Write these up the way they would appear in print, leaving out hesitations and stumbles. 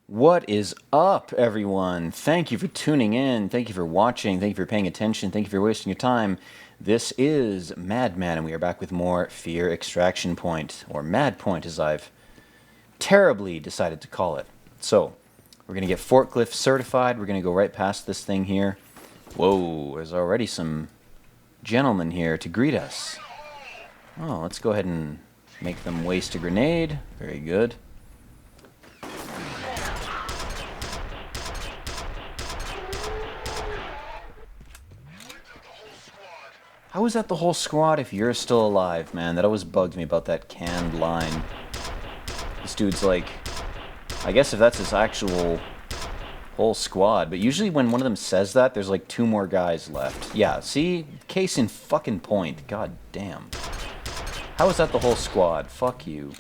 What is up, everyone? Thank you for tuning in. Thank you for watching. Thank you for paying attention. Thank you for wasting your time. This is Madman, and we are back with more f.e.a.r Extraction Point, or Mad Point, as I've terribly decided to call it. So, we're going to get forklift certified. We're going to go right past this thing here. Whoa, there's already some gentlemen here to greet us. Oh, let's go ahead and make them waste a grenade. Very good. How is that the whole squad if you're still alive, man? That always bugs me about that canned line. This dude's like, I guess if that's his actual whole squad, but usually when one of them says that, there's like 2 more guys left. Yeah, see? Case in fucking point. God damn. How is that the whole squad? Fuck you.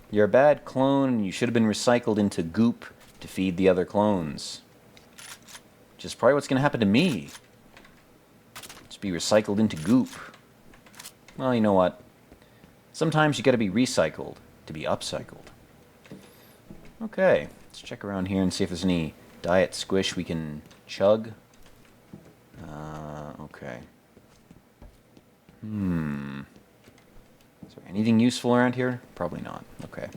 You're a bad clone, and you should have been recycled into goop to feed the other clones. Which is probably what's gonna happen to me. Be recycled into goop. Well, you know what? Sometimes you gotta be recycled to be upcycled. Okay, let's check around here and see if there's any diet squish we can chug. Okay. Is there anything useful around here? Probably not. Okay.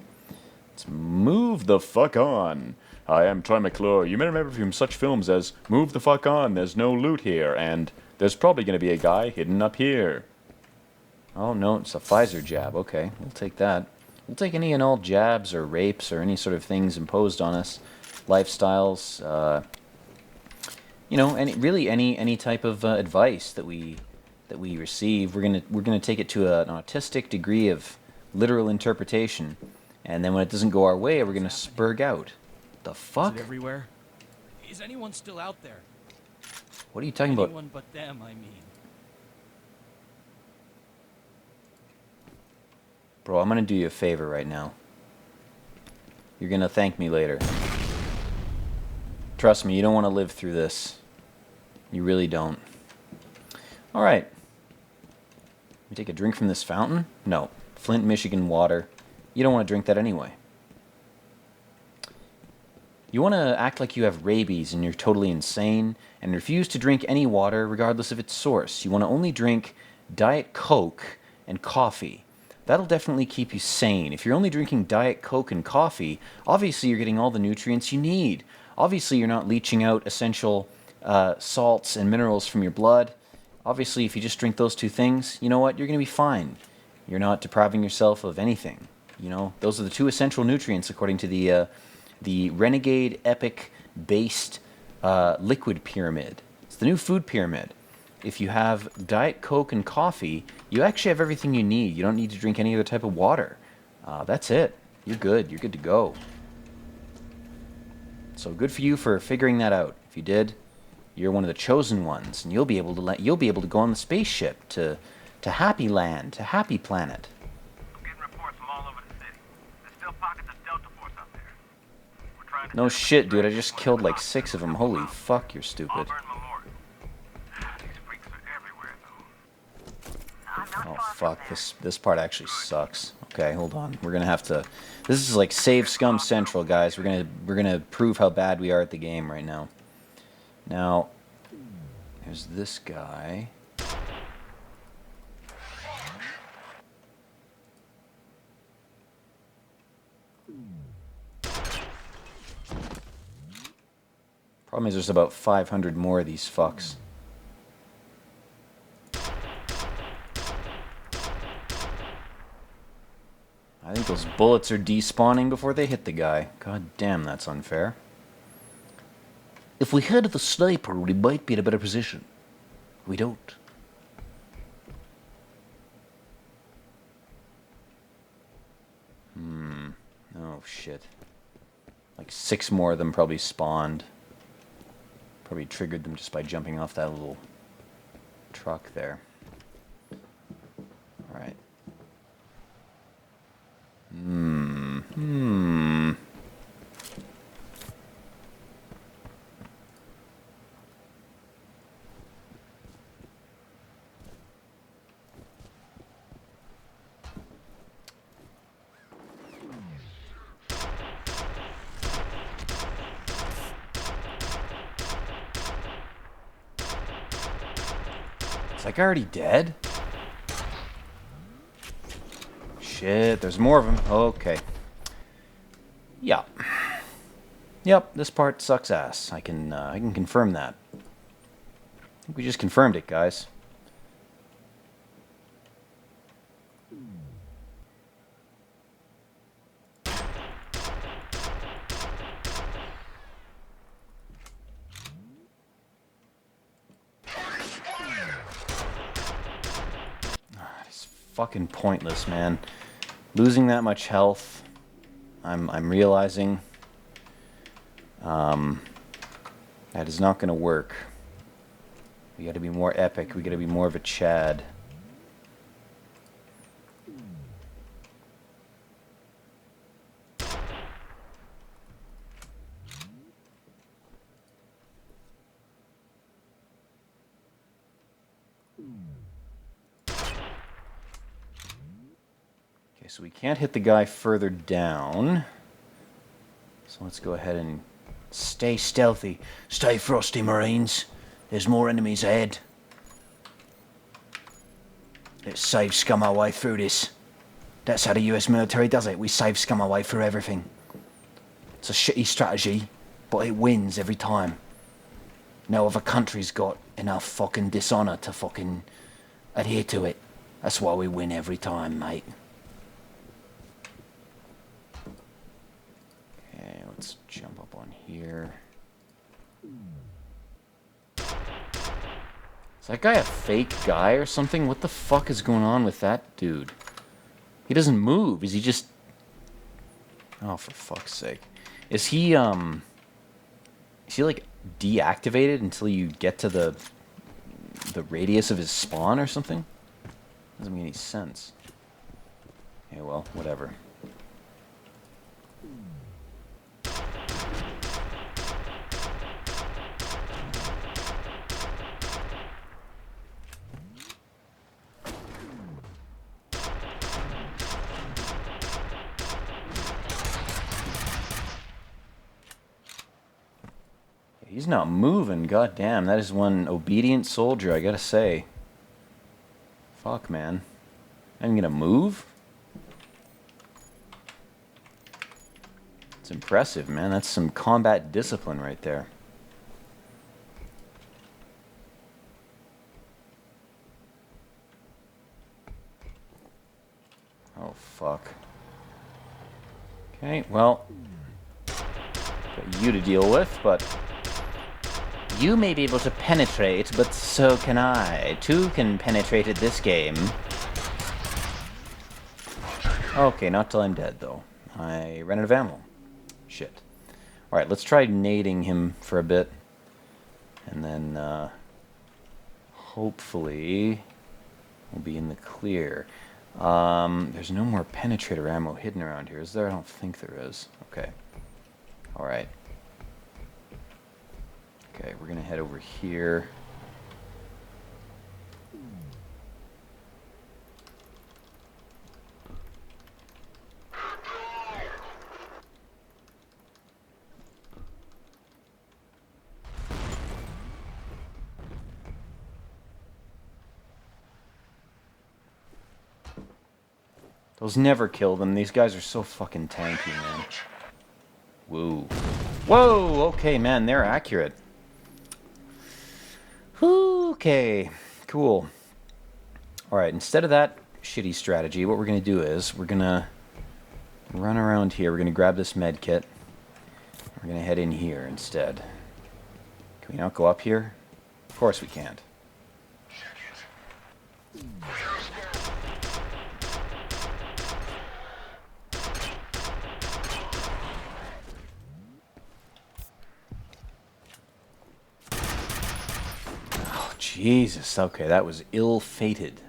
Let's move the fuck on. I am Troy McClure. You may remember from such films as Move the Fuck On, There's No Loot Here, and There's Probably Going to Be a Guy Hidden Up Here. Oh, no, it's a Pfizer jab. Okay, we'll take that. We'll take any and all jabs or rapes or any sort of things imposed on us. Lifestyles, you know, any type of advice that we receive. We're gonna take it to an autistic degree of literal interpretation, and then when it doesn't go our way, we're gonna spurg out. The fuck? Is it everywhere? Is anyone still out there? What are you talking about? Anyone but them, I mean. Bro, I'm gonna do you a favor right now. You're gonna thank me later. Trust me, you don't want to live through this. You really don't. Alright. We take a drink from this fountain? No. Flint, Michigan water. You don't want to drink that anyway. You want to act like you have rabies and you're totally insane, and refuse to drink any water regardless of its source. You want to only drink Diet Coke and coffee. That'll definitely keep you sane. If you're only drinking Diet Coke and coffee, obviously you're getting all the nutrients you need. Obviously you're not leaching out essential salts and minerals from your blood. Obviously if you just drink those 2 things, you know what? You're going to be fine. You're not depriving yourself of anything. You know, those are the 2 essential nutrients according to the Renegade Epic based liquid pyramid. It's the new food pyramid. If you have Diet Coke and coffee, you actually have everything you need. You don't need to drink any other type of water. That's it. You're good. You're good to go. So good for you for figuring that out. If you did, you're one of the chosen ones, and you'll be able to go on the spaceship to Happyland, to Happy Planet. No shit, dude. I just killed like 6 of them. Holy fuck, you're stupid. Oh fuck, this part actually sucks. Okay, hold on. We're gonna have to. This is like Save Scum Central, guys. We're gonna prove how bad we are at the game right now. Now, there's this guy. Problem is there's about 500 more of these fucks. I think those bullets are despawning before they hit the guy. God damn, that's unfair. If we had the sniper, we might be in a better position. We don't. Oh shit. Like 6 more of them probably spawned. Probably triggered them just by jumping off that little truck there. Alright. that guy already dead? Shit, there's more of them. Okay. Yeah. Yep, this part sucks ass. I can confirm that. I think we just confirmed it, guys. It's fucking pointless, man. Losing that much health, I'm realizing that is not going to work. We got to be more epic. We got to be more of a Chad. Okay, so we can't hit the guy further down. So let's go ahead and stay stealthy. Stay frosty, Marines. There's more enemies ahead. Let's save scum our way through this. That's how the US military does it. We save scum our way through everything. It's a shitty strategy, but it wins every time. No other country's got enough fucking dishonor to fucking adhere to it. That's why we win every time, mate. Okay, let's jump up on here. Is that guy a fake guy or something? What the fuck is going on with that dude? He doesn't move. Is he just... Oh, for fuck's sake. Is he like deactivated until you get to the radius of his spawn or something? Doesn't make any sense. Okay, well, whatever. He's not moving, goddamn. That is one obedient soldier, I gotta say. Fuck, man. I'm gonna move? It's impressive, man. That's some combat discipline right there. Oh, fuck. Okay, well... got you to deal with, but... You may be able to penetrate, but so can I. Two can penetrate at this game. Okay, not till I'm dead, though. I ran out of ammo. Shit. Alright, let's try nading him for a bit. And then, hopefully, we'll be in the clear. There's no more penetrator ammo hidden around here, is there? I don't think there is. Okay. Alright. Okay, we're gonna head over here. Those never kill them. These guys are so fucking tanky, man. Whoa. Whoa! Okay, man, they're accurate. Okay, cool. Alright, instead of that shitty strategy, what we're going to do is we're going to run around here. We're going to grab this med kit. We're going to head in here instead. Can we not go up here? Of course we can't. Jesus, okay, that was ill-fated.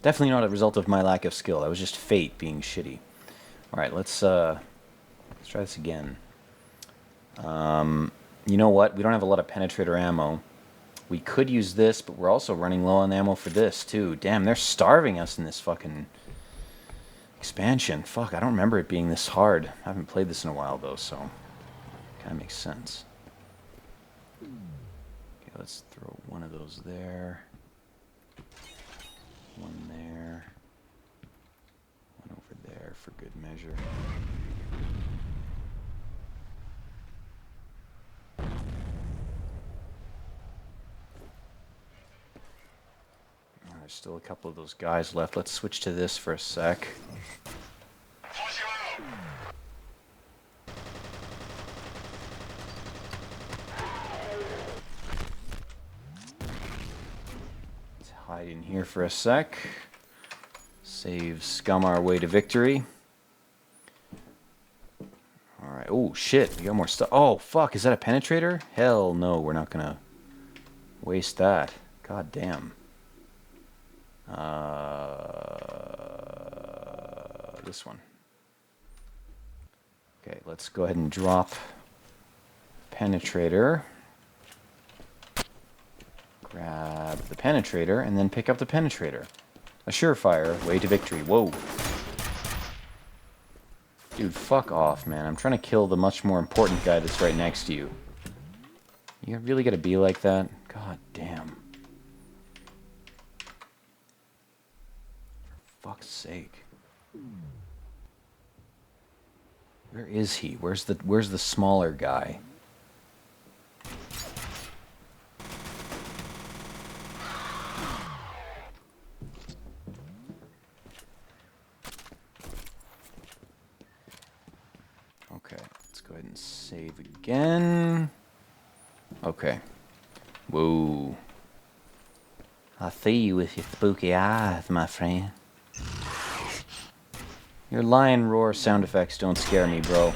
Definitely not a result of my lack of skill. That was just fate being shitty. Alright, let's try this again. You know what? We don't have a lot of penetrator ammo. We could use this, but we're also running low on ammo for this, too. Damn, they're starving us in this fucking expansion. Fuck, I don't remember it being this hard. I haven't played this in a while, though, so... kind of makes sense. Let's throw one of those there. One there. One over there for good measure. There's still a couple of those guys left. Let's switch to this for a sec. Let's hide in here for a sec. Save scum our way to victory. Alright. Oh, shit. We got more stuff. Oh, fuck. Is that a penetrator? Hell no. We're not gonna waste that. God damn. This one. Okay, let's go ahead and drop penetrator. Grab the penetrator and then pick up the penetrator. A surefire way to victory. Whoa. Dude, fuck off, man. I'm trying to kill the much more important guy that's right next to you. You really gotta be like that? God damn. For fuck's sake. Where is he? Where's the smaller guy? Okay, let's go ahead and save again. Okay. Whoa. I see you with your spooky eyes, my friend. Your lion roar sound effects don't scare me, bro.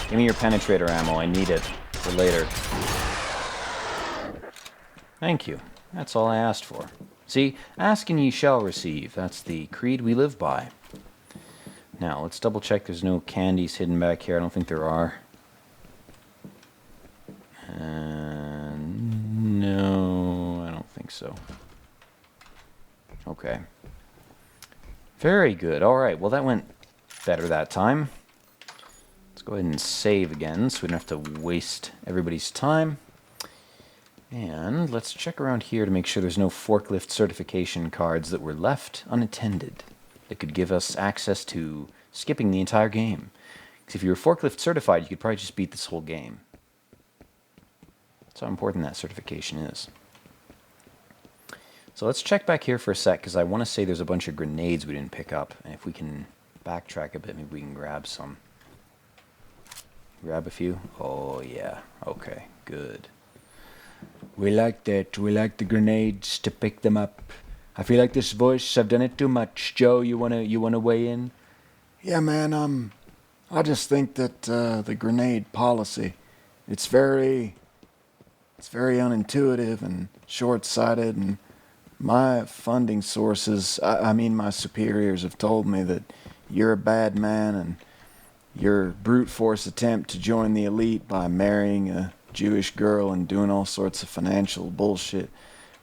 Give me your penetrator ammo. I need it for later. Thank you. That's all I asked for. See, ask and ye shall receive. That's the creed we live by. Now, let's double check there's no candies hidden back here. I don't think there are. No, I don't think so. Okay. Very good. Alright, well that went better that time. Let's go ahead and save again so we don't have to waste everybody's time. And let's check around here to make sure there's no forklift certification cards that were left unattended that could give us access to skipping the entire game. Because if you were forklift certified, you could probably just beat this whole game. That's how important that certification is. So let's check back here for a sec, because I want to say there's a bunch of grenades we didn't pick up. And if we can backtrack a bit, maybe we can grab some. Grab a few? Oh, yeah. Okay, good. We like that. We like the grenades to pick them up. I feel like this voice, I've done it too much. Joe, you wanna weigh in? Yeah, man, I just think that the grenade policy, it's very unintuitive and short-sighted, and my funding sources, I mean my superiors have told me that you're a bad man, and your brute force attempt to join the elite by marrying a Jewish girl and doing all sorts of financial bullshit,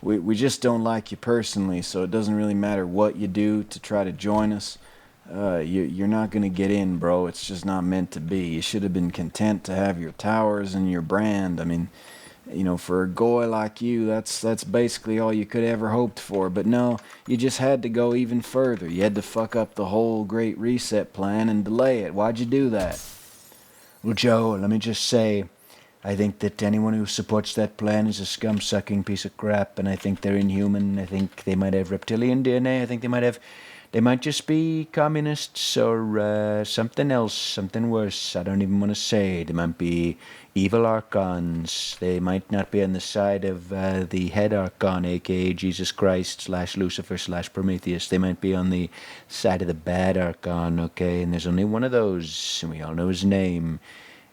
we just don't like you personally, so it doesn't really matter what you do to try to join us. You're not gonna get in, bro. It's just not meant to be. You should have been content to have your towers and your brand. I mean, you know, for a guy like you, that's basically all you could ever hoped for. But no, you just had to go even further. You had to fuck up the whole Great Reset plan and delay it. Why'd you do that? Well, Joe, let me just say, I think that anyone who supports that plan is a scum-sucking piece of crap, and I think they're inhuman. I think they might have reptilian DNA. I think they might just be communists or something else, something worse. I don't even want to say. They might be evil archons. They might not be on the side of the head archon, aka Jesus Christ / Lucifer / Prometheus. They might be on the side of the bad archon, okay? And there's only one of those, and we all know his name.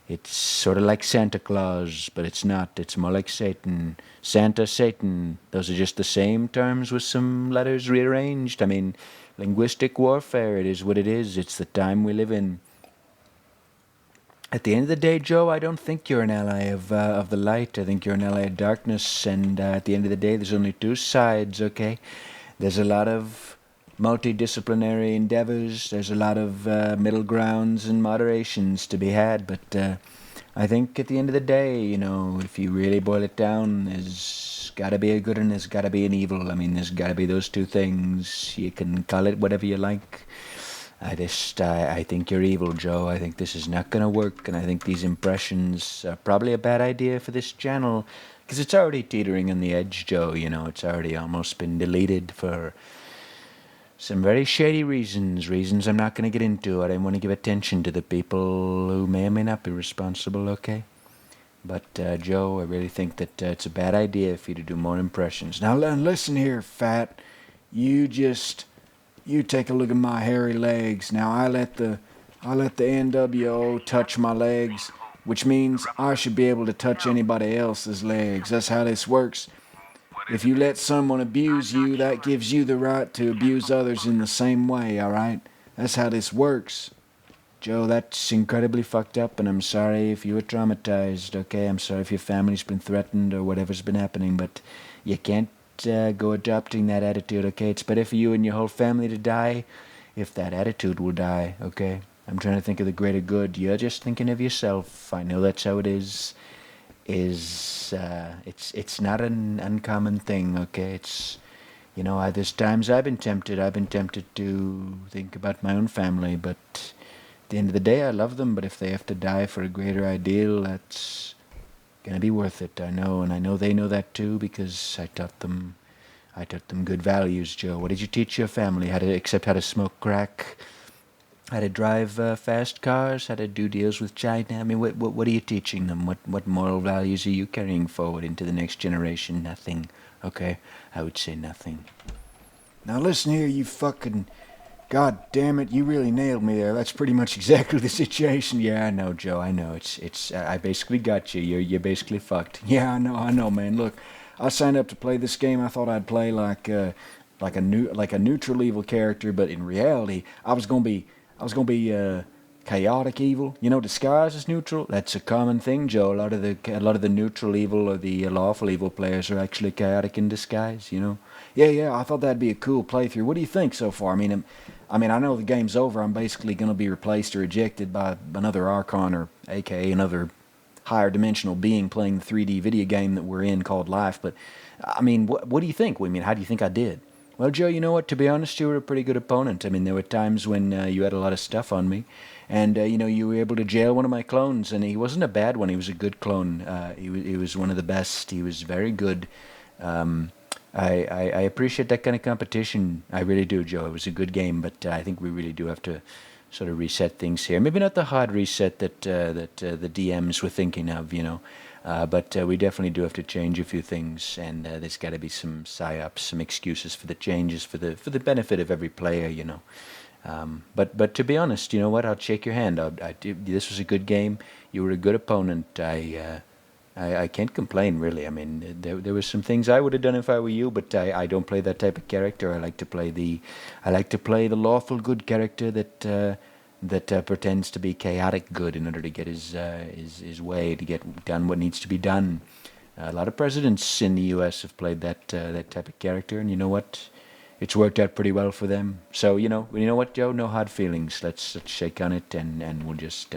It's sort of like Santa Claus, but it's not. It's more like Satan. Santa, Satan. Those are just the same terms with some letters rearranged. I mean, linguistic warfare, it is what it is. It's the time we live in. At the end of the day, Joe, I don't think you're an ally of the light. I think you're an ally of darkness. And at the end of the day, there's only two sides, okay? There's a lot of multidisciplinary endeavors. There's a lot of middle grounds and moderations to be had, but I think at the end of the day, if you really boil it down, there's gotta be a good and there's gotta be an evil. I mean, there's gotta be those two things. You can call it whatever you like. I think you're evil, Joe. I think this is not gonna work, and I think these impressions are probably a bad idea for this channel, because it's already teetering on the edge, Joe. It's already almost been deleted for some very shady reasons I'm not going to get into. I didn't want to give attention to the people who may or may not be responsible, okay? But, Joe, I really think that it's a bad idea for you to do more impressions. Now listen here, Fat. You take a look at my hairy legs. Now I let the NWO touch my legs, which means I should be able to touch anybody else's legs. That's how this works. If you let someone abuse you, that gives you the right to abuse others in the same way, alright? That's how this works. Joe, that's incredibly fucked up, and I'm sorry if you were traumatized, okay? I'm sorry if your family's been threatened or whatever's been happening, but you can't go adopting that attitude, okay? It's better for you and your whole family to die if that attitude will die, okay? I'm trying to think of the greater good. You're just thinking of yourself. I know that's how it is. It's not an uncommon thing, okay? It's, there's times I've been tempted to think about my own family, but at the end of the day, I love them, but if they have to die for a greater ideal, that's gonna be worth it, I know, and I know they know that too, because I taught them good values, Joe. What did you teach your family? How to smoke crack? How to drive fast cars? How to do deals with China? I mean, what are you teaching them? What moral values are you carrying forward into the next generation? Nothing. Okay? I would say nothing. Now listen here, you fucking... God damn it, you really nailed me there. That's pretty much exactly the situation. Yeah, I know, Joe. I know. I basically got you. You're basically fucked. Yeah, I know, man. Look, I signed up to play this game. I thought I'd play like a neutral evil character, but in reality, I was gonna be chaotic evil. Disguised as neutral. That's a common thing, Joe. A lot of the neutral evil or the lawful evil players are actually chaotic in disguise. Yeah. I thought that'd be a cool playthrough. What do you think so far? I know the game's over. I'm basically gonna be replaced or ejected by another Archon, or AKA another higher dimensional being playing the 3D video game that we're in called life. But what do you think? How do you think I did? Well, Joe, you know what? To be honest, you were a pretty good opponent. There were times when you had a lot of stuff on me, and you were able to jail one of my clones, and he wasn't a bad one. He was a good clone. He was one of the best. He was very good. I appreciate that kind of competition. I really do, Joe. It was a good game, but I think we really do have to sort of reset things here. Maybe not the hard reset that the DMs were thinking of, but we definitely do have to change a few things, and there's got to be some psyops, some excuses for the changes for the benefit of every player, But to be honest, you know what? I'll shake your hand. This was a good game. You were a good opponent. I can't complain, really. There were some things I would have done if I were you, but I don't play that type of character. I like to play the lawful good character that pretends to be chaotic good in order to get his way, to get done what needs to be done. A lot of presidents in the U.S. have played that type of character, and you know what? It's worked out pretty well for them. So you know what, Joe? No hard feelings. Let's shake on it, and we'll just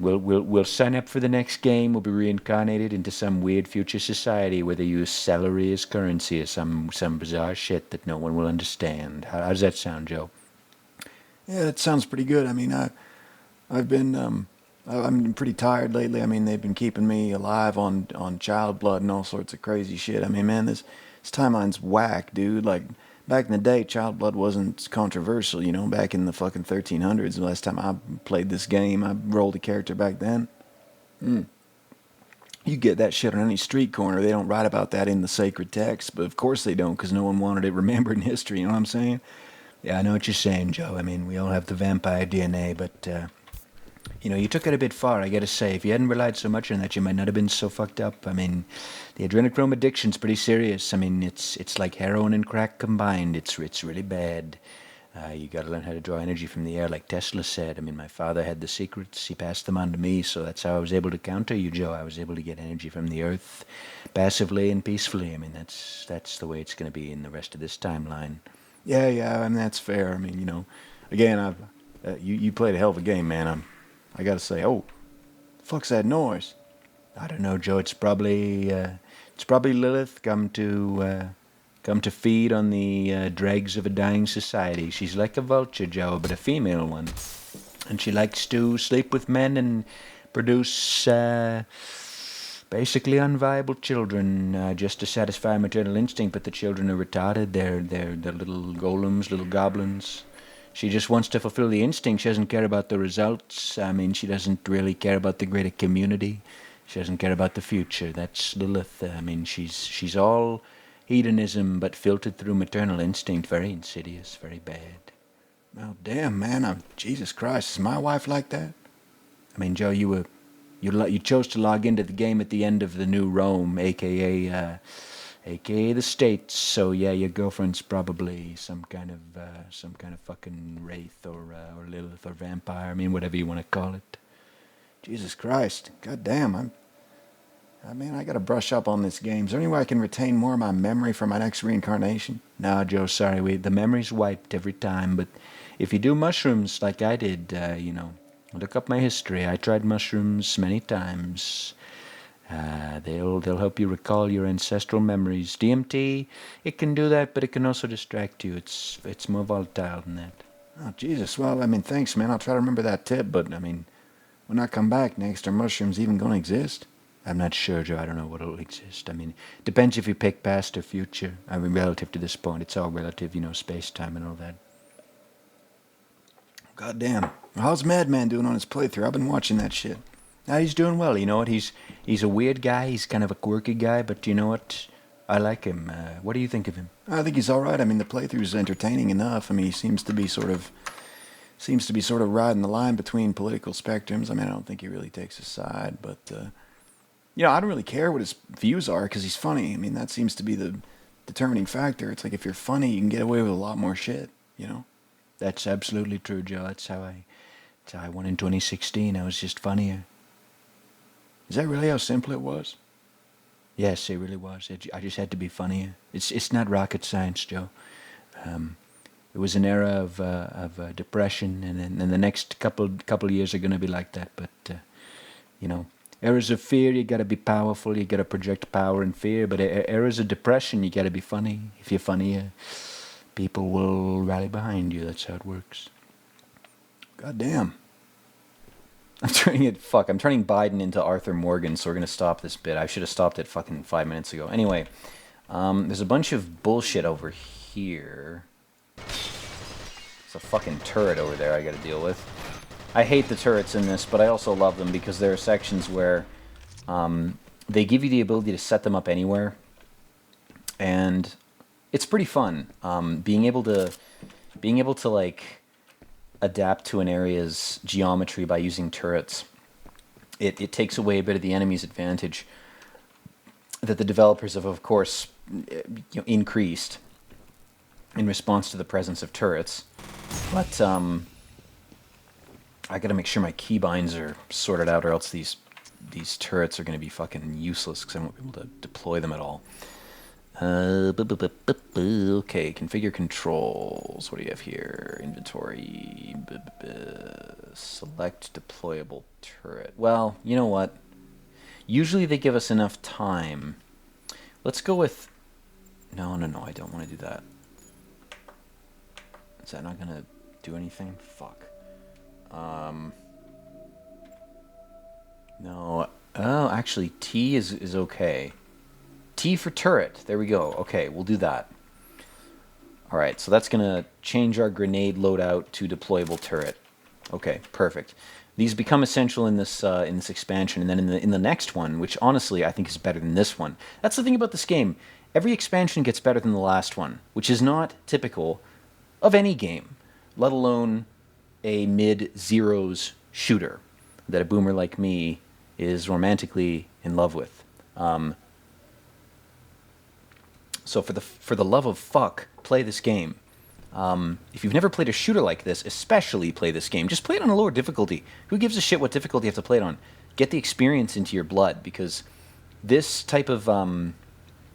We'll sign up for the next game. We'll be reincarnated into some weird future society where they use celery as currency or some bizarre shit that no one will understand. How does that sound, Joe? Yeah, that sounds pretty good. I've been I'm pretty tired lately. They've been keeping me alive on child blood and all sorts of crazy shit. Man, this timeline's whack, dude. Like, back in the day, child blood wasn't controversial, back in the fucking 1300s. The last time I played this game, I rolled a character back then. You get that shit on any street corner. They don't write about that in the sacred text, but of course they don't, because no one wanted it remembered in history, you know what I'm saying? Yeah, I know what you're saying, Joe. We all have the vampire DNA, but, you took it a bit far, I gotta say. If you hadn't relied so much on that, you might not have been so fucked up. The adrenochrome addiction's pretty serious. It's like heroin and crack combined. It's really bad. You gotta learn how to draw energy from the air, like Tesla said. My father had the secrets. He passed them on to me, so that's how I was able to counter you, Joe. I was able to get energy from the earth passively and peacefully. That's the way it's gonna be in the rest of this timeline. Yeah, that's fair. Again, you played a hell of a game, man. I gotta say, fuck's that noise? I don't know, Joe. It's probably Lilith come to feed on the dregs of a dying society. She's like a vulture, Joe, but a female one, and she likes to sleep with men and produce basically unviable children just to satisfy maternal instinct. But the children are retarded. They're little golems, little goblins. She just wants to fulfill the instinct. She doesn't care about the results. I mean, she doesn't really care about the greater community. She doesn't care about the future. That's Lilith. I mean, she's all hedonism, but filtered through maternal instinct. Very insidious, very bad. Well, damn, man. Jesus Christ, is my wife like that? I mean, Joe, you chose to log into the game at the end of the New Rome, aka the States. So yeah, your girlfriend's probably some kind of fucking wraith or Lilith or vampire. I mean, whatever you want to call it. Jesus Christ, God damn, I gotta brush up on this game. Is there any way I can retain more of my memory for my next reincarnation? No, Joe, sorry, the memory's wiped every time. But if you do mushrooms like I did, look up my history. I tried mushrooms many times. They'll help you recall your ancestral memories. DMT, it can do that, but it can also distract you. It's more volatile than that. Oh, Jesus. Well, thanks, man. I'll try to remember that tip, but, when I come back next, are mushrooms even gonna exist? I'm not sure, Joe. I don't know what'll exist. I mean, depends if you pick past or future. I mean, relative to this point, it's all relative, space-time and all that. God damn. How's Madman doing on his playthrough? I've been watching that shit. He's doing well. You know what? He's a weird guy. He's kind of a quirky guy, but you know what? I like him. What do you think of him? I think he's all right. The playthrough's entertaining enough. He seems to be sort of riding the line between political spectrums. I don't think he really takes a side, but I don't really care what his views are because he's funny. That seems to be the determining factor. It's like if you're funny, you can get away with a lot more shit. That's absolutely true, Joe. That's how I won in 2016. I was just funnier. Is that really how simple it was? Yes, it really was. I just had to be funnier. It's not rocket science, Joe. It was an era of depression, and then the next couple of years are going to be like that. But eras of fear, you got to be powerful. You got to project power and fear. But eras of depression, you got to be funny. If you're funnier, people will rally behind you. That's how it works. God damn. I'm turning Biden into Arthur Morgan, so we're going to stop this bit. I should have stopped it fucking 5 minutes ago. Anyway, there's a bunch of bullshit over here. There's a fucking turret over there I got to deal with. I hate the turrets in this, but I also love them because there are sections where they give you the ability to set them up anywhere. And it's pretty fun. Being able to like adapt to an area's geometry by using turrets. It takes away a bit of the enemy's advantage that the developers have, of course, increased in response to the presence of turrets. But I gotta make sure my keybinds are sorted out, or else these turrets are gonna be fucking useless because I won't be able to deploy them at all. Okay, configure controls. What do you have here? Inventory. Select deployable turret. Well, you know what? Usually they give us enough time. Let's go with... No, I don't want to do that. Is that not going to do anything? Fuck. No. Oh, actually, T is okay. T for turret. There we go. Okay, we'll do that. Alright, so that's going to change our grenade loadout to deployable turret. Okay, perfect. These become essential in this expansion, and then in the next one, which honestly I think is better than this one. That's the thing about this game. Every expansion gets better than the last one, which is not typical of any game, let alone a mid-zeros shooter that a boomer like me is romantically in love with. So for the love of fuck, play this game. If you've never played a shooter like this, especially play this game. Just play it on a lower difficulty. Who gives a shit what difficulty you have to play it on? Get the experience into your blood, because this type of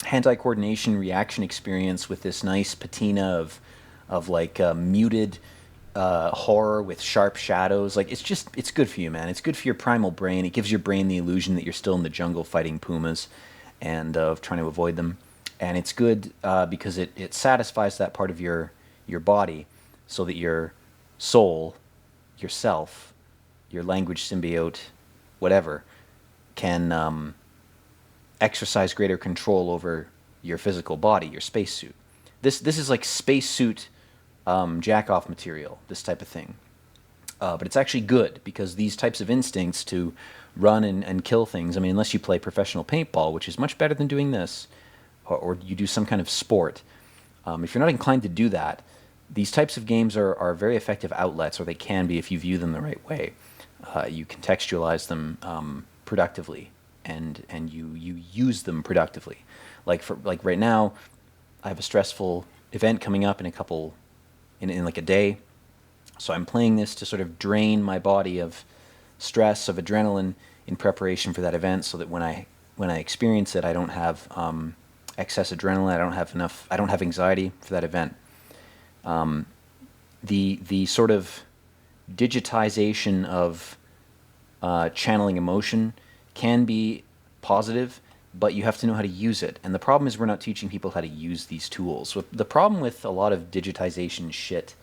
hand-eye coordination reaction experience with this nice patina of like muted horror with sharp shadows. Like, it's good for you, man. It's good for your primal brain. It gives your brain the illusion that you're still in the jungle fighting pumas and of trying to avoid them. And it's good because it satisfies that part of your body so that your soul, yourself, your language symbiote, whatever, can exercise greater control over your physical body, your spacesuit. This is like spacesuit jack-off material, this type of thing. But it's actually good because these types of instincts to run and kill things, I mean, unless you play professional paintball, which is much better than doing this, or you do some kind of sport, if you're not inclined to do that, these types of games are very effective outlets, or they can be if you view them the right way. You contextualize them productively, and you use them productively. Like right now, I have a stressful event coming up in like a day, so I'm playing this to sort of drain my body of stress, of adrenaline, in preparation for that event, so that when I experience it, I don't have excess adrenaline. I don't have anxiety for that event. The sort of digitization of channeling emotion can be positive, but you have to know how to use it. And the problem is we're not teaching people how to use these tools. So the problem with a lot of digitization shit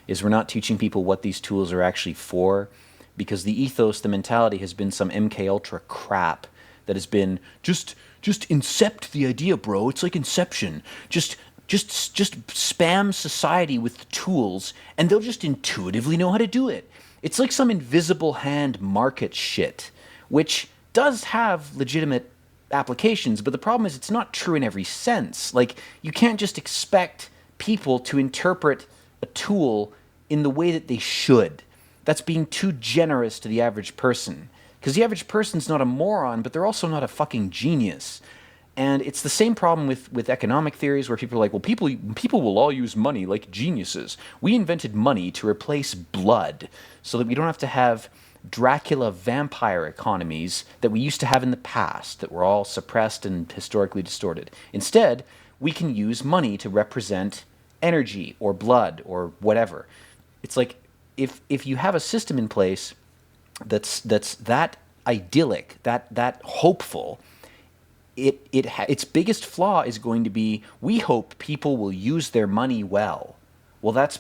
is we're not teaching people what these tools are actually for, because the ethos, the mentality has been some MK Ultra crap that has been just incept the idea, bro. It's like Inception. Just spam society with tools, and they'll just intuitively know how to do it. It's like some invisible hand market shit, which does have legitimate applications, but the problem is it's not true in every sense. Like, you can't just expect people to interpret a tool in the way that they should. That's being too generous to the average person. Because the average person's not a moron, but they're also not a fucking genius. And it's the same problem with economic theories, where people are like, well, people will all use money like geniuses. We invented money to replace blood so that we don't have to have Dracula vampire economies that we used to have in the past that were all suppressed and historically distorted. Instead, we can use money to represent energy or blood or whatever. It's like, if you have a system in place that's that idyllic, that hopeful, its biggest flaw is going to be, we hope people will use their money well. Well, that's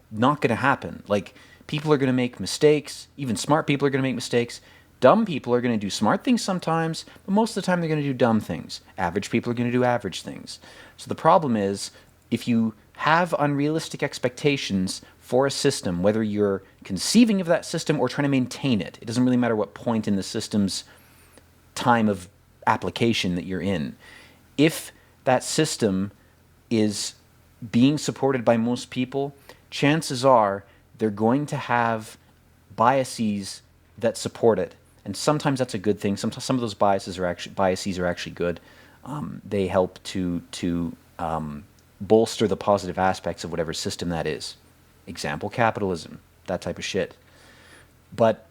not going to happen. Like, people are going to make mistakes. Even smart people are going to make mistakes. Dumb people are going to do smart things sometimes, but most of the time they're going to do dumb things. Average people are going to do average things. So the problem is, if you have unrealistic expectations for a system, whether you're conceiving of that system or trying to maintain it, it doesn't really matter what point in the system's time of application that you're in. If that system is being supported by most people, chances are they're going to have biases that support it. And sometimes that's a good thing. Some of those biases are actually good. They help to bolster the positive aspects of whatever system that is. Example, capitalism, that type of shit. But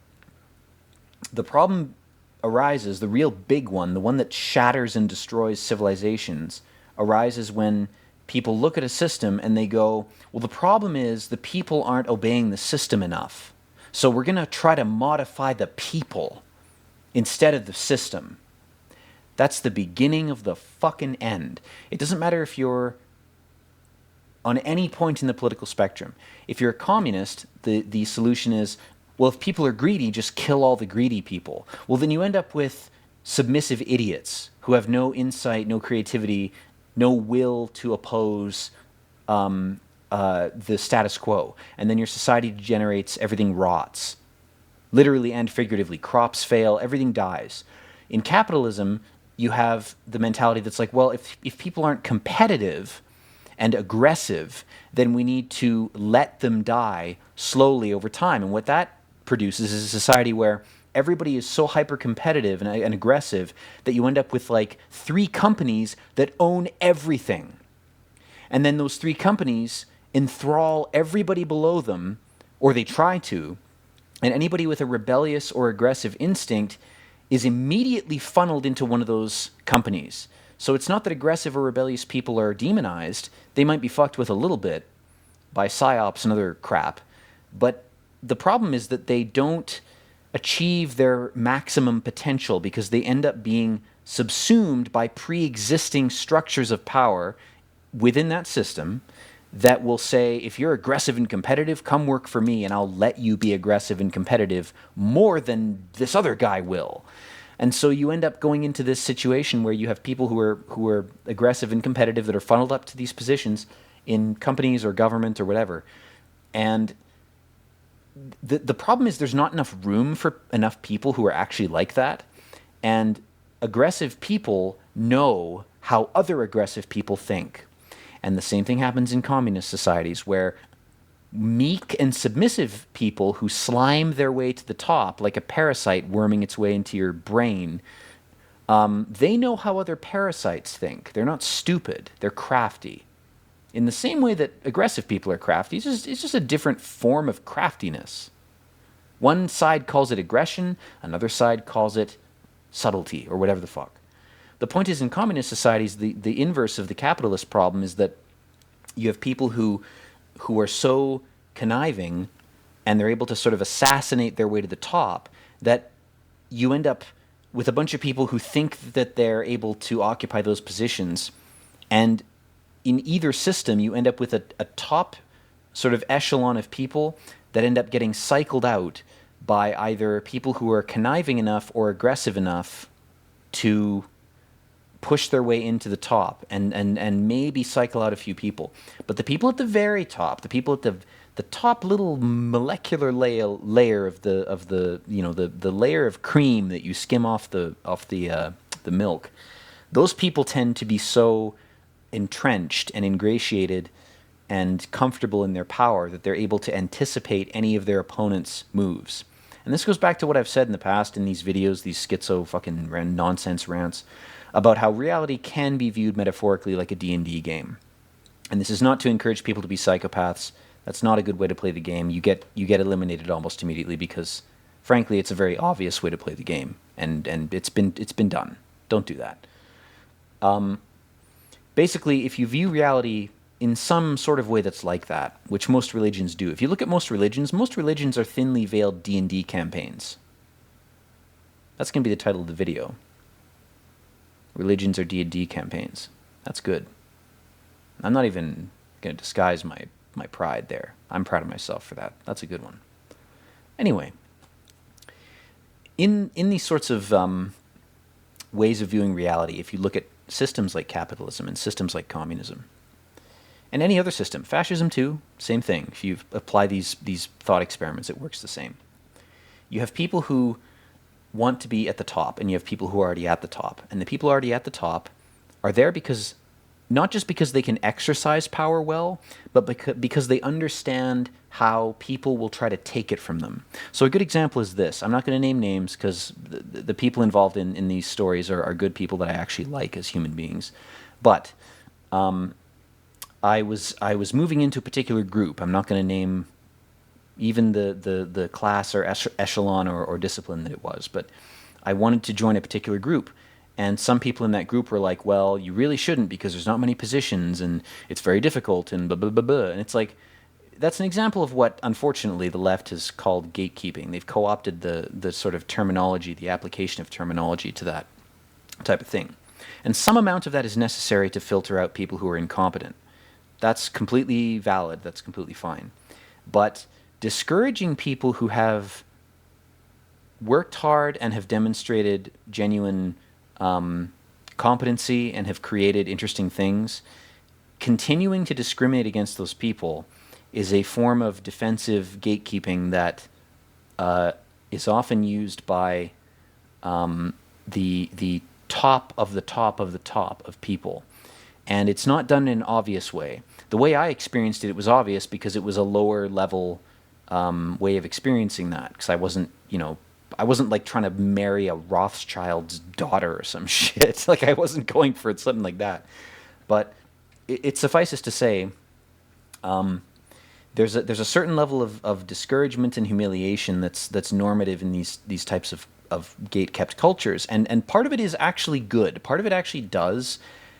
the problem arises, the real big one, the one that shatters and destroys civilizations, arises when people look at a system and they go, well, the problem is the people aren't obeying the system enough. So we're going to try to modify the people instead of the system. That's the beginning of the fucking end. It doesn't matter if you're on any point in the political spectrum. If you're a communist, the solution is, well, if people are greedy, just kill all the greedy people. Well, then you end up with submissive idiots who have no insight, no creativity, no will to oppose the status quo. And then your society degenerates, everything rots. Literally and figuratively. Crops fail, everything dies. In capitalism, you have the mentality that's like, well, if people aren't competitive and aggressive, then we need to let them die slowly over time. And what that produces is a society where everybody is so hyper-competitive and aggressive that you end up with like 3 companies that own everything. And then those 3 companies enthrall everybody below them, or they try to, and anybody with a rebellious or aggressive instinct is immediately funneled into one of those companies. So it's not that aggressive or rebellious people are demonized. They might be fucked with a little bit by psyops and other crap, But the problem is that they don't achieve their maximum potential because they end up being subsumed by pre-existing structures of power within that system that will say, if you're aggressive and competitive, come work for me and I'll let you be aggressive and competitive more than this other guy will. And so you end up going into this situation where you have people who are aggressive and competitive that are funneled up to these positions in companies or government or whatever. And the problem is there's not enough room for enough people who are actually like that. And aggressive people know how other aggressive people think. And the same thing happens in communist societies where meek and submissive people who slime their way to the top like a parasite worming its way into your brain, they know how other parasites think. They're not stupid. They're crafty. In the same way that aggressive people are crafty, it's just a different form of craftiness. One side calls it aggression, another side calls it subtlety or whatever the fuck. The point is, in communist societies, the inverse of the capitalist problem is that you have people who are so conniving and they're able to sort of assassinate their way to the top that you end up with a bunch of people who think that they're able to occupy those positions. And in either system, you end up with a top sort of echelon of people that end up getting cycled out by either people who are conniving enough or aggressive enough to push their way into the top and maybe cycle out a few people. But the people at the very top, the people at the top little molecular layer of the the layer of cream that you skim off the milk, those people tend to be so entrenched and ingratiated and comfortable in their power that they're able to anticipate any of their opponent's moves. And this goes back to what I've said in the past in these videos, these schizo fucking nonsense rants, about how reality can be viewed metaphorically like a D&D game. And this is not to encourage people to be psychopaths. That's not a good way to play the game. You get eliminated almost immediately because, frankly, it's a very obvious way to play the game, and it's been done. Don't do that. Basically, if you view reality in some sort of way that's like that, which most religions do. If you look at most religions are thinly veiled D&D campaigns. That's going to be the title of the video. Religions are D&D campaigns. That's good. I'm not even going to disguise my pride there. I'm proud of myself for that. That's a good one. Anyway, in these sorts of ways of viewing reality, if you look at systems like capitalism and systems like communism, and any other system, fascism too, same thing. If you apply these thought experiments, it works the same. You have people who want to be at the top, and you have people who are already at the top. And the people already at the top are there because, not just because they can exercise power well, but because they understand how people will try to take it from them. So a good example is this. I'm not going to name names because the people involved in these stories are good people that I actually like as human beings. But I was moving into a particular group. I'm not going to name even the class or echelon or discipline that it was, but I wanted to join a particular group. And some people in that group were like, well, you really shouldn't because there's not many positions and it's very difficult and blah, blah, blah, blah. And it's like, that's an example of what, unfortunately, the left has called gatekeeping. They've co-opted the sort of terminology, the application of terminology to that type of thing. And some amount of that is necessary to filter out people who are incompetent. That's completely valid. That's completely fine. But discouraging people who have worked hard and have demonstrated genuine competency and have created interesting things, continuing to discriminate against those people is a form of defensive gatekeeping that is often used by the top of the top of the top of people. And it's not done in an obvious way. The way I experienced it, it was obvious because it was a lower level way of experiencing that. Because I wasn't like trying to marry a Rothschild's daughter or some shit. Like I wasn't going for something like that. But it suffices to say, there's a certain level of discouragement and humiliation that's normative in these types of gate-kept cultures. And part of it is actually good. Part of it actually does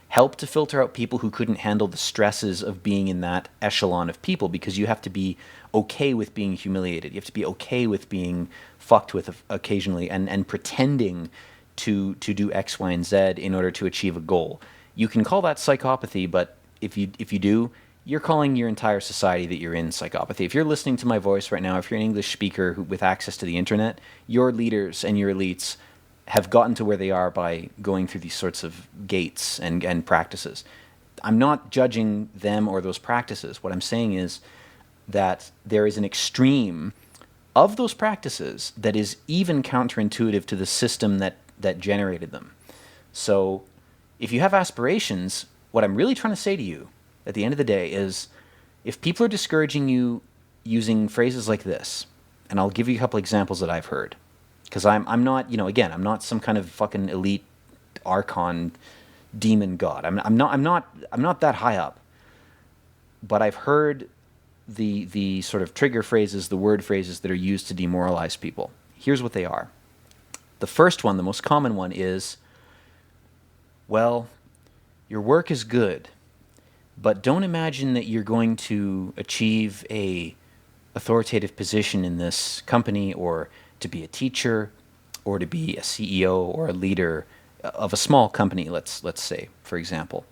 help to filter out people who couldn't handle the stresses of being in that echelon of people, because you have to be okay with being humiliated. You have to be okay with being fucked with occasionally, and pretending to do X, Y, and Z in order to achieve a goal. You can call that psychopathy, but if you do, you're calling your entire society that you're in psychopathy. If you're listening to my voice right now, if you're an English speaker with access to the internet, your leaders and your elites have gotten to where they are by going through these sorts of gates and practices. I'm not judging them or those practices. What I'm saying is that there is an extreme of those practices that is even counterintuitive to the system that generated them. So if you have aspirations, what I'm really trying to say to you at the end of the day is, if people are discouraging you using phrases like this, and I'll give you a couple examples that I've heard, because I'm not, again, I'm not some kind of fucking elite archon demon god. I'm not that high up. But I've heard the sort of trigger phrases, the word phrases that are used to demoralize people. Here's what they are. The first one, the most common one, is, well, your work is good, but don't imagine that you're going to achieve a authoritative position in this company, or to be a teacher, or to be a CEO or a leader of a small company, let's say, for example,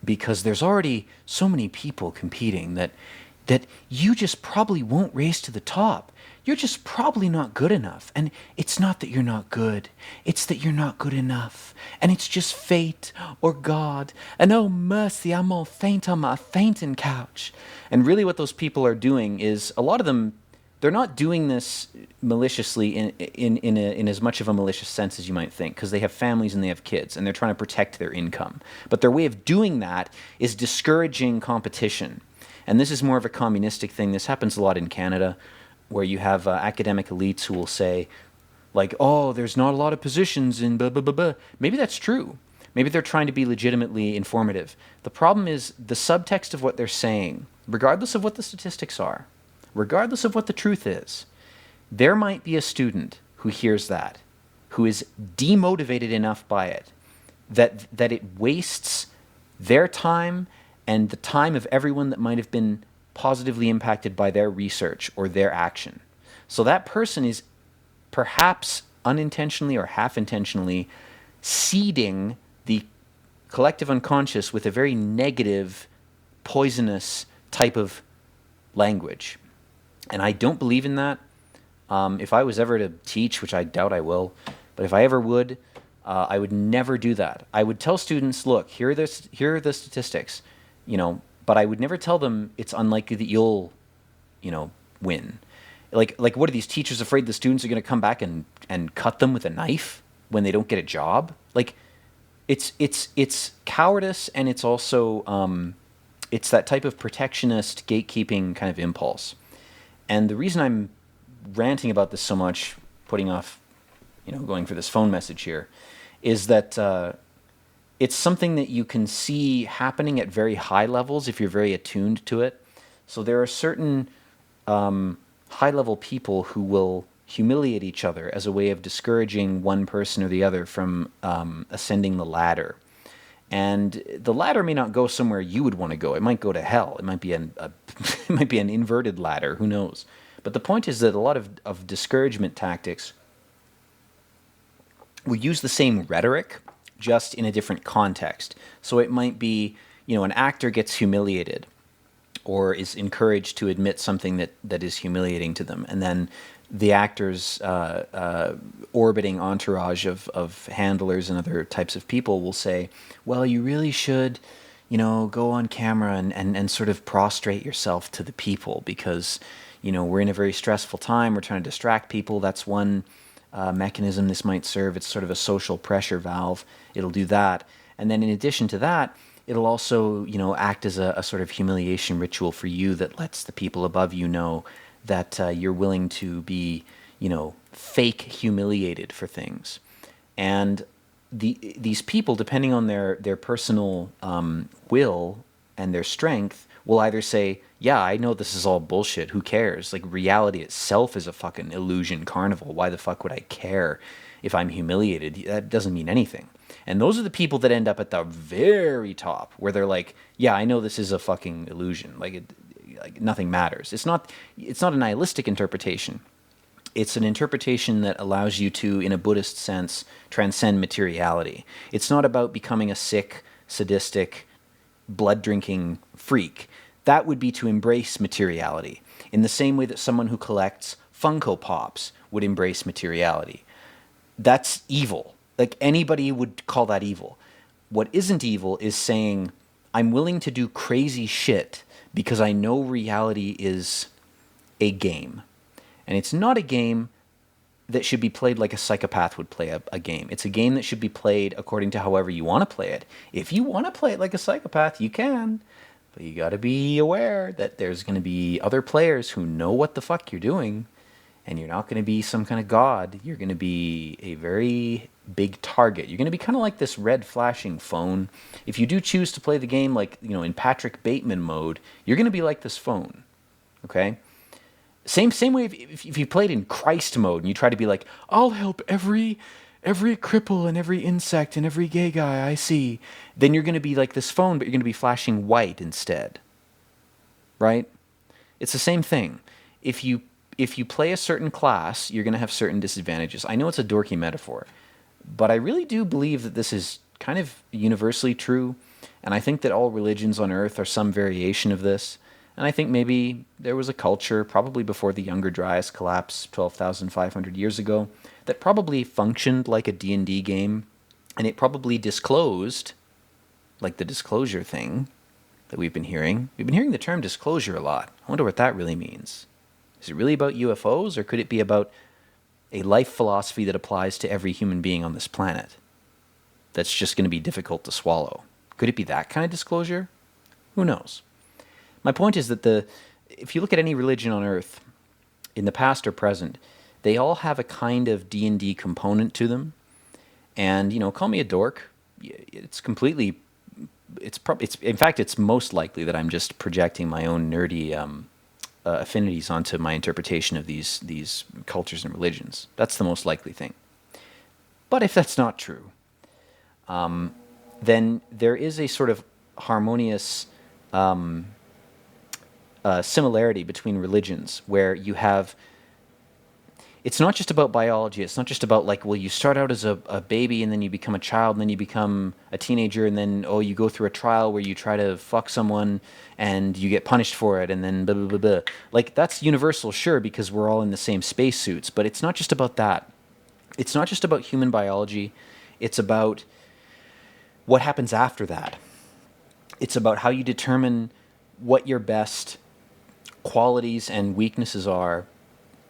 because there's already so many people competing that you just probably won't raise to the top. You're just probably not good enough. And it's not that you're not good. It's that you're not good enough. And it's just fate or God. And oh mercy, I'm all faint on my fainting couch. And really what those people are doing is, a lot of them, they're not doing this maliciously in as much of a malicious sense as you might think, because they have families and they have kids and they're trying to protect their income. But their way of doing that is discouraging competition. And this is more of a communistic thing. This happens a lot in Canada, where you have academic elites who will say, like, oh, there's not a lot of positions in blah, blah, blah, blah. Maybe that's true. Maybe they're trying to be legitimately informative. The problem is the subtext of what they're saying, regardless of what the statistics are, regardless of what the truth is. There might be a student who hears that, who is demotivated enough by it, that it wastes their time and the time of everyone that might have been positively impacted by their research or their action. So that person is perhaps unintentionally or half-intentionally seeding the collective unconscious with a very negative, poisonous type of language. And I don't believe in that. If I was ever to teach, which I doubt I will, but if I ever would, I would never do that. I would tell students, look, here are the statistics, but I would never tell them it's unlikely that you'll, win. Like what are these teachers afraid the students are going to come back and cut them with a knife when they don't get a job? Like, it's cowardice, and it's also it's that type of protectionist, gatekeeping kind of impulse. And the reason I'm ranting about this so much, putting off, going for this phone message here, is that it's something that you can see happening at very high levels if you're very attuned to it. So there are certain high-level people who will humiliate each other as a way of discouraging one person or the other from ascending the ladder. And the ladder may not go somewhere you would want to go. It might go to hell. It might be it might be an inverted ladder. Who knows? But the point is that a lot of discouragement tactics will use the same rhetoric, just in a different context. So it might be, an actor gets humiliated or is encouraged to admit something that is humiliating to them. And then the actor's orbiting entourage of handlers and other types of people will say, well, you really should, go on camera and sort of prostrate yourself to the people, because, we're in a very stressful time. We're trying to distract people. That's one mechanism this might serve. It's sort of a social pressure valve. It'll do that. And then in addition to that, it'll also, act as a sort of humiliation ritual for you that lets the people above you know that you're willing to be, fake humiliated for things. And these people, depending on their personal will and their strength, will either say, yeah, I know this is all bullshit. Who cares? Like, reality itself is a fucking illusion carnival. Why the fuck would I care if I'm humiliated? That doesn't mean anything. And those are the people that end up at the very top, where they're like, yeah, I know this is a fucking illusion. Like nothing matters. It's not a nihilistic interpretation. It's an interpretation that allows you to, in a Buddhist sense, transcend materiality. It's not about becoming a sick, sadistic, blood-drinking freak. That would be to embrace materiality, in the same way that someone who collects Funko Pops would embrace materiality. That's evil. Like, anybody would call that evil. What isn't evil is saying, I'm willing to do crazy shit because I know reality is a game. And it's not a game that should be played like a psychopath would play a game. It's a game that should be played according to however you want to play it. If you want to play it like a psychopath, you can. But you got to be aware that there's going to be other players who know what the fuck you're doing. And you're not going to be some kind of god. You're going to be a very big target. You're going to be kind of like this red flashing phone. If you do choose to play the game like, in Patrick Bateman mode, you're going to be like this phone. Okay? Same way if you played in Christ mode and you try to be like, I'll help every cripple and every insect and every gay guy I see, then you're going to be like this phone, but you're going to be flashing white instead. Right? It's the same thing. If you play a certain class, you're going to have certain disadvantages. I know it's a dorky metaphor, but I really do believe that this is kind of universally true, and I think that all religions on earth are some variation of this. And I think maybe there was a culture, probably before the Younger Dryas collapse 12,500 years ago, that probably functioned like a D&D game, and it probably disclosed, like the disclosure thing that we've been hearing. We've been hearing the term disclosure a lot. I wonder what that really means. Is it really about UFOs, or could it be about a life philosophy that applies to every human being on this planet that's just going to be difficult to swallow? Could it be that kind of disclosure? Who knows? My point is that if you look at any religion on Earth, in the past or present, they all have a kind of D&D component to them. And, call me a dork. It's completely... in fact, it's most likely that I'm just projecting my own nerdy affinities onto my interpretation of these cultures and religions. That's the most likely thing. But if that's not true, then there is a sort of harmonious similarity between religions where you have... It's not just about biology. It's not just about you start out as a baby and then you become a child and then you become a teenager and then, you go through a trial where you try to fuck someone and you get punished for it and then blah, blah, blah, blah. That's universal, sure, because we're all in the same spacesuits, but it's not just about that. It's not just about human biology. It's about what happens after that. It's about how you determine what your best qualities and weaknesses are,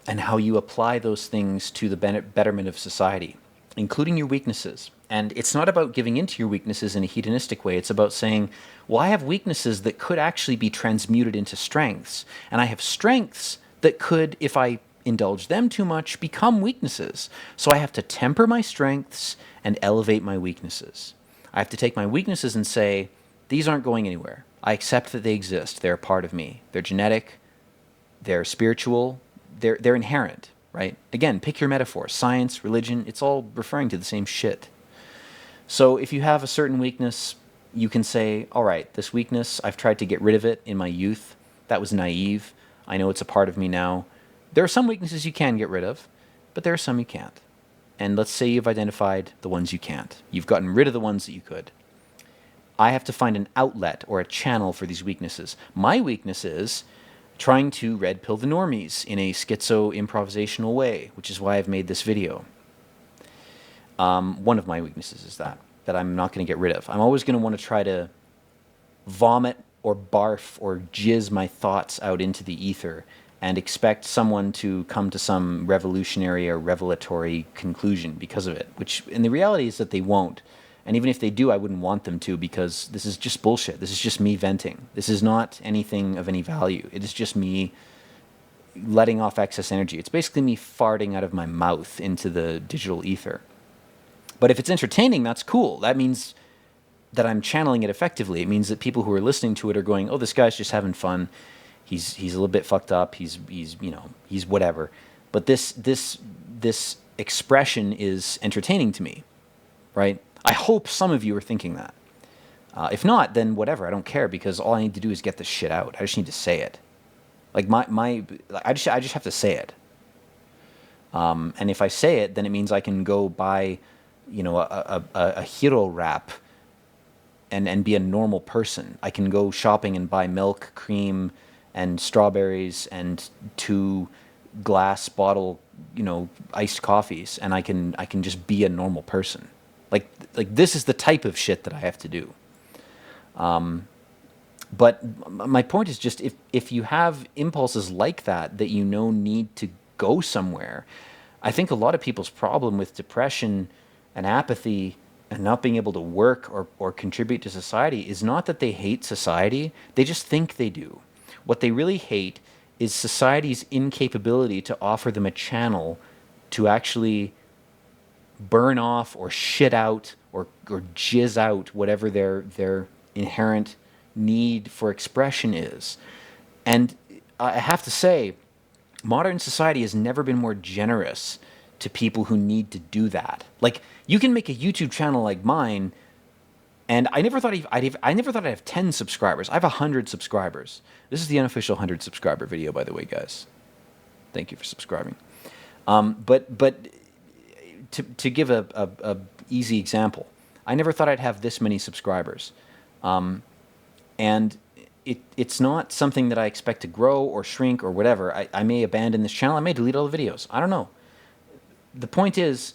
and how you apply those things to the betterment of society, including your weaknesses. And it's not about giving into your weaknesses in a hedonistic way. It's about saying, well, I have weaknesses that could actually be transmuted into strengths, and I have strengths that could, if I indulge them too much, become weaknesses. So I have to temper my strengths and elevate my weaknesses. I have to take my weaknesses and say, these aren't going anywhere. I accept that they exist. They're a part of me. They're genetic. They're spiritual. They're inherent, right? Again, pick your metaphor. Science, religion, it's all referring to the same shit. So if you have a certain weakness, you can say, all right, this weakness, I've tried to get rid of it in my youth. That was naive. I know it's a part of me now. There are some weaknesses you can get rid of, but there are some you can't. And let's say you've identified the ones you can't. You've gotten rid of the ones that you could. I have to find an outlet or a channel for these weaknesses. My weakness is trying to red pill the normies in a schizo-improvisational way, which is why I've made this video. One of my weaknesses is that I'm not going to get rid of. I'm always going to want to try to vomit or barf or jizz my thoughts out into the ether and expect someone to come to some revolutionary or revelatory conclusion because of it, and the reality is that they won't. And even if they do, I wouldn't want them to, because this is just bullshit. This is just me venting. This is not anything of any value. It is just me letting off excess energy. It's basically me farting out of my mouth into the digital ether. But if it's entertaining, that's cool. That means that I'm channeling it effectively. It means that people who are listening to it are going, "Oh, this guy's just having fun. He's a little bit fucked up. He's he's whatever." But this expression is entertaining to me, right? I hope some of you are thinking that. If not, then whatever. I don't care, because all I need to do is get this shit out. I just need to say it. Like I just have to say it. And if I say it, then it means I can go buy, a hero wrap and be a normal person. I can go shopping and buy milk, cream, and strawberries and 2 glass bottle, iced coffees, and I can just be a normal person. Like this is the type of shit that I have to do. But my point is just, if you have impulses like that need to go somewhere, I think a lot of people's problem with depression and apathy and not being able to work or contribute to society is not that they hate society. They just think they do. What they really hate is society's incapability to offer them a channel to actually burn off or shit out or jizz out whatever their inherent need for expression is. And I have to say, modern society has never been more generous to people who need to do that. Like, you can make a YouTube channel like mine, and I never thought I'd have 10 subscribers. I have 100 subscribers. This is the unofficial 100 subscriber video, by the way, guys. Thank you for subscribing. But to give a easy example, I never thought I'd have this many subscribers. And it's not something that I expect to grow or shrink or whatever. I may abandon this channel. I may delete all the videos. I don't know. The point is,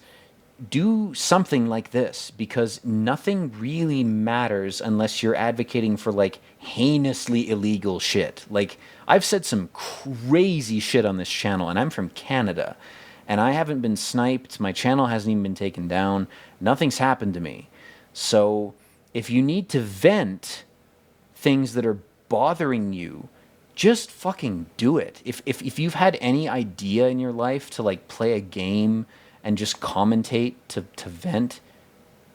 do something like this, because nothing really matters unless you're advocating for like heinously illegal shit. Like, I've said some crazy shit on this channel, and I'm from Canada, and I haven't been sniped. My channel hasn't even been taken down. Nothing's happened to me. So if you need to vent things that are bothering you, just fucking do it. If you've had any idea in your life to like play a game and just commentate to vent,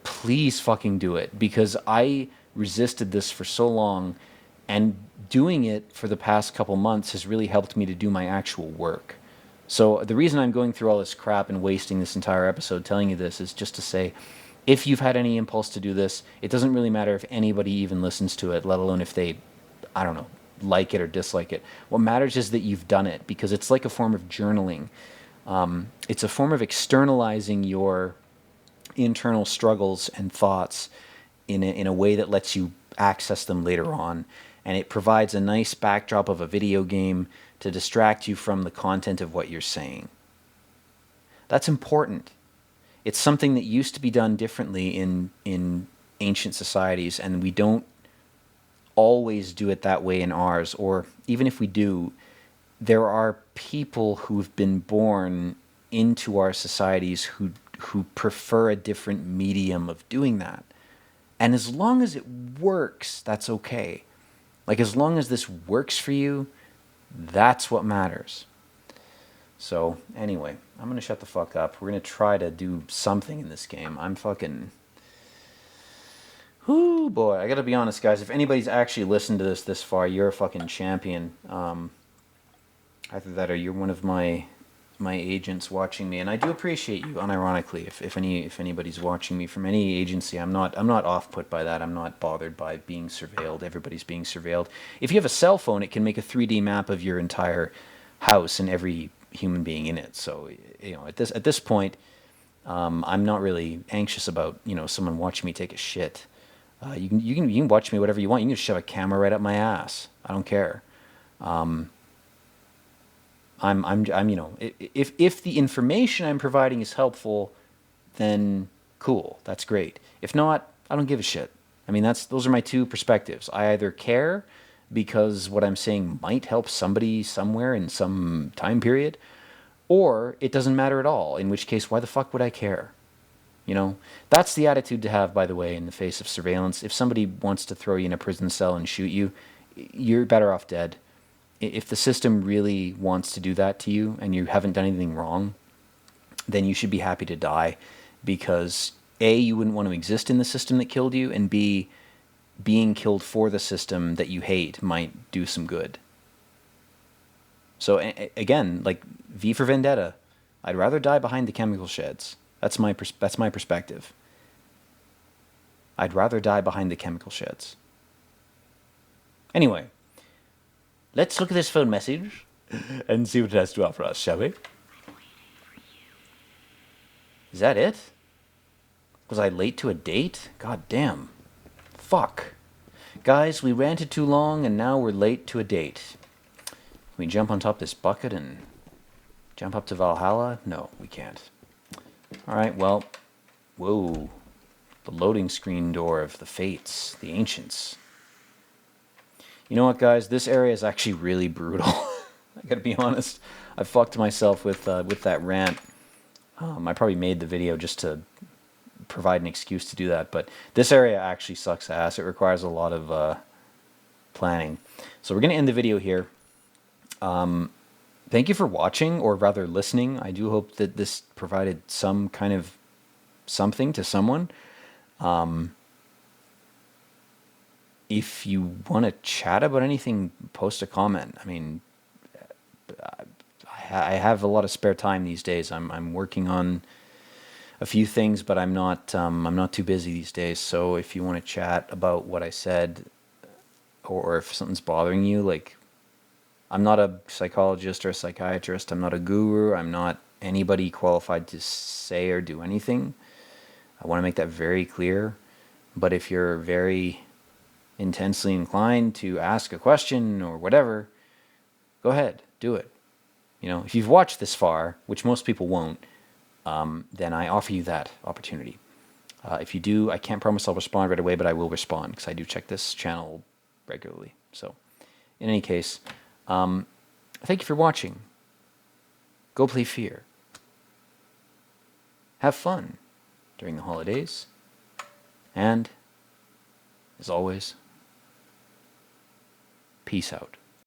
please fucking do it, because I resisted this for so long, and doing it for the past couple months has really helped me to do my actual work. So the reason I'm going through all this crap and wasting this entire episode telling you this is just to say, if you've had any impulse to do this, it doesn't really matter if anybody even listens to it, let alone if they, I don't know, like it or dislike it. What matters is that you've done it, because it's like a form of journaling. It's a form of externalizing your internal struggles and thoughts in a way that lets you access them later on. And it provides a nice backdrop of a video game to distract you from the content of what you're saying. That's important. It's something that used to be done differently in ancient societies, and we don't always do it that way in ours. Or even if we do, there are people who've been born into our societies who prefer a different medium of doing that. And as long as it works, that's okay. Like, as long as this works for you, that's what matters. So, anyway, I'm going to shut the fuck up. We're going to try to do something in this game. I'm fucking... Whoo, boy. I got to be honest, guys. If anybody's actually listened to this far, you're a fucking champion. Either that or you're one of my agents watching me, and I do appreciate you, unironically. If anybody's watching me from any agency, I'm not off-put by that. I'm not bothered by being surveilled. Everybody's being surveilled. If you have a cell phone, it can make a 3D map of your entire house and every human being in it. So, at this point, I'm not really anxious about someone watching me take a shit. You can watch me whatever you want. You can just shove a camera right up my ass. I don't care. If the information I'm providing is helpful, then cool, that's great. If not, I don't give a shit. I mean, those are my two perspectives. I either care because what I'm saying might help somebody somewhere in some time period, or it doesn't matter at all, in which case, why the fuck would I care? That's the attitude to have, by the way, in the face of surveillance. If somebody wants to throw you in a prison cell and shoot you, you're better off dead. If the system really wants to do that to you and you haven't done anything wrong, then you should be happy to die, because A, you wouldn't want to exist in the system that killed you, and B, being killed for the system that you hate might do some good. So again, like V for Vendetta, I'd rather die behind the chemical sheds. That's my perspective. I'd rather die behind the chemical sheds. Anyway, let's look at this phone message and see what it has to offer us, shall we? Is that it? Was I late to a date? God damn. Fuck. Guys, we ranted too long and now we're late to a date. Can we jump on top of this bucket and jump up to Valhalla? No, we can't. Alright, well, whoa. The loading screen door of the Fates, the Ancients. You know what, guys? This area is actually really brutal. I gotta be honest. I fucked myself with that rant. I probably made the video just to provide an excuse to do that, but this area actually sucks ass. It requires a lot of planning. So we're gonna end the video here. Thank you for watching, or rather listening. I do hope that this provided some kind of something to someone. If you want to chat about anything, post a comment. I mean, I have a lot of spare time these days. I'm working on a few things, but I'm not too busy these days. So if you want to chat about what I said, or if something's bothering you, like, I'm not a psychologist or a psychiatrist. I'm not a guru. I'm not anybody qualified to say or do anything. I want to make that very clear. But if you're very intensely inclined to ask a question or whatever, go ahead, do it. You know, if you've watched this far, which most people won't, then I offer you that opportunity. If you do, I can't promise I'll respond right away, but I will respond because I do check this channel regularly. So, in any case, thank you for watching. Go play f.e.a.r. Have fun during the holidays. And, as always, peace out.